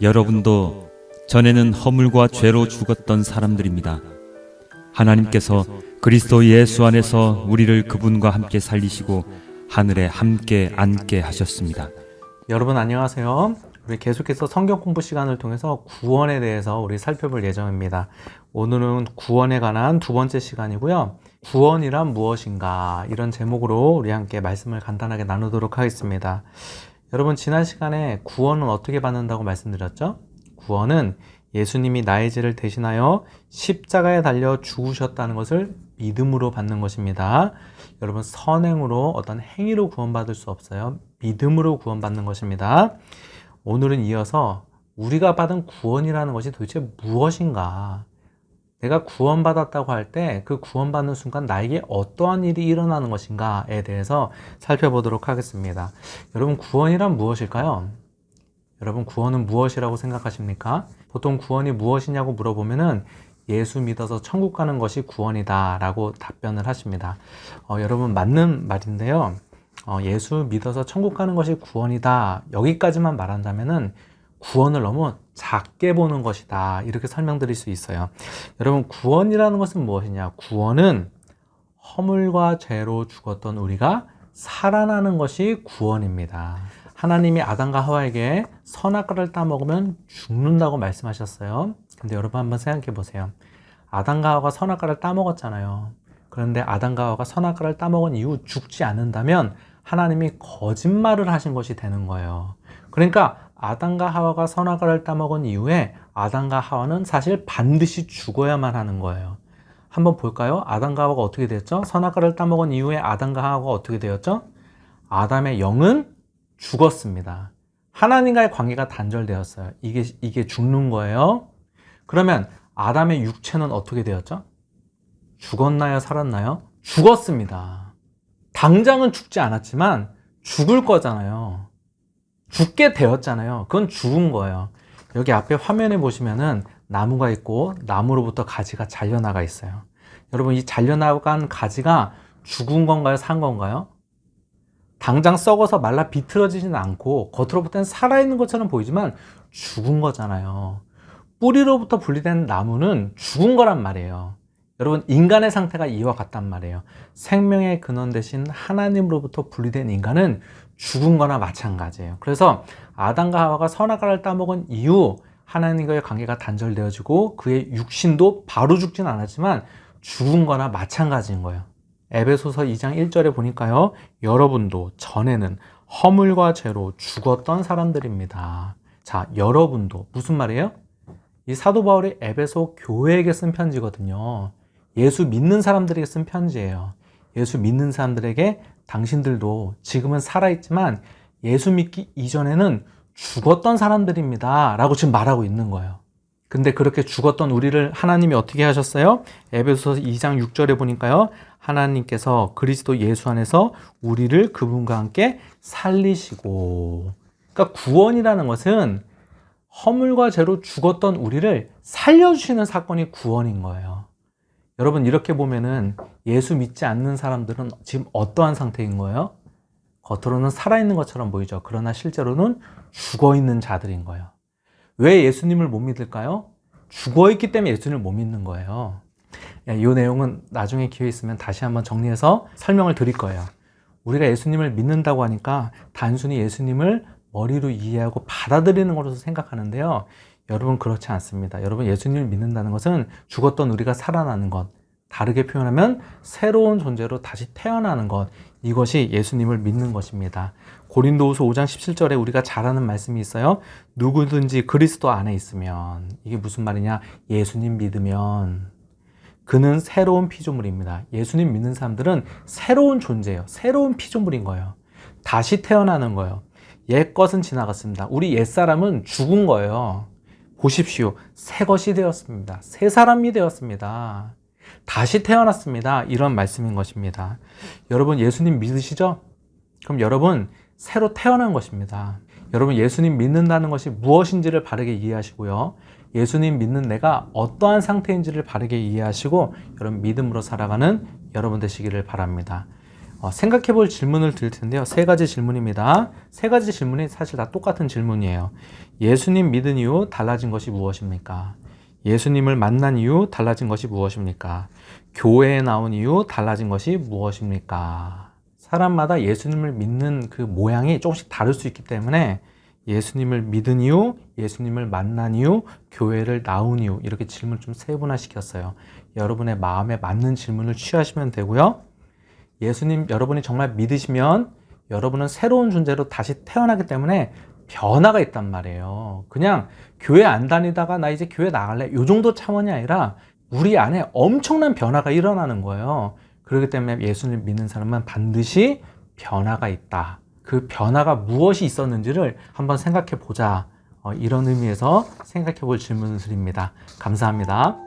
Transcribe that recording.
여러분도 전에는 허물과 죄로 죽었던 사람들입니다. 하나님께서 그리스도 예수 안에서 우리를 그분과 함께 살리시고 하늘에 함께 앉게 하셨습니다. 여러분 안녕하세요. 우리 계속해서 성경 공부 시간을 통해서 구원에 대해서 우리 살펴볼 예정입니다. 오늘은 구원에 관한 두 번째 시간이고요. 구원이란 무엇인가 이런 제목으로 우리 함께 말씀을 간단하게 나누도록 하겠습니다. 여러분 지난 시간에 구원은 어떻게 받는다고 말씀드렸죠? 구원은 예수님이 나의 죄를 대신하여 십자가에 달려 죽으셨다는 것을 믿음으로 받는 것입니다. 여러분 선행으로 어떤 행위로 구원받을 수 없어요. 믿음으로 구원받는 것입니다. 오늘은 이어서 우리가 받은 구원이라는 것이 도대체 무엇인가? 내가 구원받았다고 할 때 그 구원받는 순간 나에게 어떠한 일이 일어나는 것인가에 대해서 살펴보도록 하겠습니다. 여러분 구원이란 무엇일까요? 여러분 구원은 무엇이라고 생각하십니까? 보통 구원이 무엇이냐고 물어보면은 예수 믿어서 천국 가는 것이 구원이다 라고 답변을 하십니다. 여러분 맞는 말인데요. 예수 믿어서 천국 가는 것이 구원이다 여기까지만 말한다면은 구원을 너무 작게 보는 것이다 이렇게 설명드릴 수 있어요. 여러분 구원이라는 것은 무엇이냐? 구원은 허물과 죄로 죽었던 우리가 살아나는 것이 구원입니다. 하나님이 아담과 하와에게 선악과를 따먹으면 죽는다고 말씀하셨어요. 근데 여러분 한번 생각해 보세요. 아담과 하와가 선악과를 따먹었잖아요. 그런데 아담과 하와가 선악과를 따먹은 이후 죽지 않는다면 하나님이 거짓말을 하신 것이 되는 거예요. 그러니까 아담과 하와가 선악과를 따먹은 이후에 아담과 하와는 사실 반드시 죽어야만 하는 거예요. 한번 볼까요? 아담과 하와가 어떻게 됐죠? 선악과를 따먹은 이후에 아담과 하와가 어떻게 되었죠? 아담의 영은 죽었습니다. 하나님과의 관계가 단절되었어요. 이게 죽는 거예요. 그러면 아담의 육체는 어떻게 되었죠? 죽었나요? 살았나요? 죽었습니다. 당장은 죽지 않았지만 죽을 거잖아요. 죽게 되었잖아요. 그건 죽은 거예요. 여기 앞에 화면에 보시면은 나무가 있고 나무로부터 가지가 잘려나가 있어요. 여러분 이 잘려나간 가지가 죽은 건가요? 산 건가요? 당장 썩어서 말라 비틀어지지는 않고 겉으로 볼 때는 살아있는 것처럼 보이지만 죽은 거잖아요. 뿌리로부터 분리된 나무는 죽은 거란 말이에요. 여러분 인간의 상태가 이와 같단 말이에요. 생명의 근원 대신 하나님으로부터 분리된 인간은 죽은 거나 마찬가지예요. 그래서 아담과 하와가 선악과를 따먹은 이후 하나님과의 관계가 단절되어지고 그의 육신도 바로 죽진 않았지만 죽은 거나 마찬가지인 거예요. 에베소서 2장 1절에 보니까요. 여러분도 전에는 허물과 죄로 죽었던 사람들입니다. 자, 여러분도 무슨 말이에요? 이 사도 바울이 에베소 교회에게 쓴 편지거든요. 예수 믿는 사람들에게 쓴 편지예요. 예수 믿는 사람들에게 당신들도 지금은 살아있지만 예수 믿기 이전에는 죽었던 사람들입니다 라고 지금 말하고 있는 거예요. 근데 그렇게 죽었던 우리를 하나님이 어떻게 하셨어요? 에베소서 2장 6절에 보니까요. 하나님께서 그리스도 예수 안에서 우리를 그분과 함께 살리시고, 그러니까 구원이라는 것은 허물과 죄로 죽었던 우리를 살려주시는 사건이 구원인 거예요. 여러분 이렇게 보면은 예수 믿지 않는 사람들은 지금 어떠한 상태인 거예요? 겉으로는 살아있는 것처럼 보이죠. 그러나 실제로는 죽어있는 자들인 거예요. 왜 예수님을 못 믿을까요? 죽어있기 때문에 예수님을 못 믿는 거예요. 이 내용은 나중에 기회 있으면 다시 한번 정리해서 설명을 드릴 거예요. 우리가 예수님을 믿는다고 하니까 단순히 예수님을 머리로 이해하고 받아들이는 것으로 생각하는데요. 여러분 그렇지 않습니다. 여러분 예수님을 믿는다는 것은 죽었던 우리가 살아나는 것, 다르게 표현하면 새로운 존재로 다시 태어나는 것, 이것이 예수님을 믿는 것입니다. 고린도후서 5장 17절에 우리가 잘 아는 말씀이 있어요. 누구든지 그리스도 안에 있으면, 이게 무슨 말이냐? 예수님 믿으면 그는 새로운 피조물입니다. 예수님 믿는 사람들은 새로운 존재예요. 새로운 피조물인 거예요. 다시 태어나는 거예요. 옛 것은 지나갔습니다. 우리 옛사람은 죽은 거예요. 보십시오. 새 것이 되었습니다. 새 사람이 되었습니다. 다시 태어났습니다. 이런 말씀인 것입니다. 여러분 예수님 믿으시죠? 그럼 여러분 새로 태어난 것입니다. 여러분 예수님 믿는다는 것이 무엇인지를 바르게 이해하시고요. 예수님 믿는 내가 어떠한 상태인지를 바르게 이해하시고 여러분 믿음으로 살아가는 여러분 되시기를 바랍니다. 생각해 볼 질문을 드릴 텐데요. 세 가지 질문입니다. 세 가지 질문이 사실 다 똑같은 질문이에요. 예수님 믿은 이후 달라진 것이 무엇입니까? 예수님을 만난 이후 달라진 것이 무엇입니까? 교회에 나온 이후 달라진 것이 무엇입니까? 사람마다 예수님을 믿는 그 모양이 조금씩 다를 수 있기 때문에 예수님을 믿은 이후, 예수님을 만난 이후, 교회를 나온 이후 이렇게 질문을 좀 세분화시켰어요. 여러분의 마음에 맞는 질문을 취하시면 되고요. 예수님 여러분이 정말 믿으시면 여러분은 새로운 존재로 다시 태어나기 때문에 변화가 있단 말이에요. 그냥 교회 안 다니다가 나 이제 교회 나갈래 이 정도 차원이 아니라 우리 안에 엄청난 변화가 일어나는 거예요. 그렇기 때문에 예수님 믿는 사람은 반드시 변화가 있다. 그 변화가 무엇이 있었는지를 한번 생각해 보자. 이런 의미에서 생각해 볼 질문을 드립니다. 감사합니다.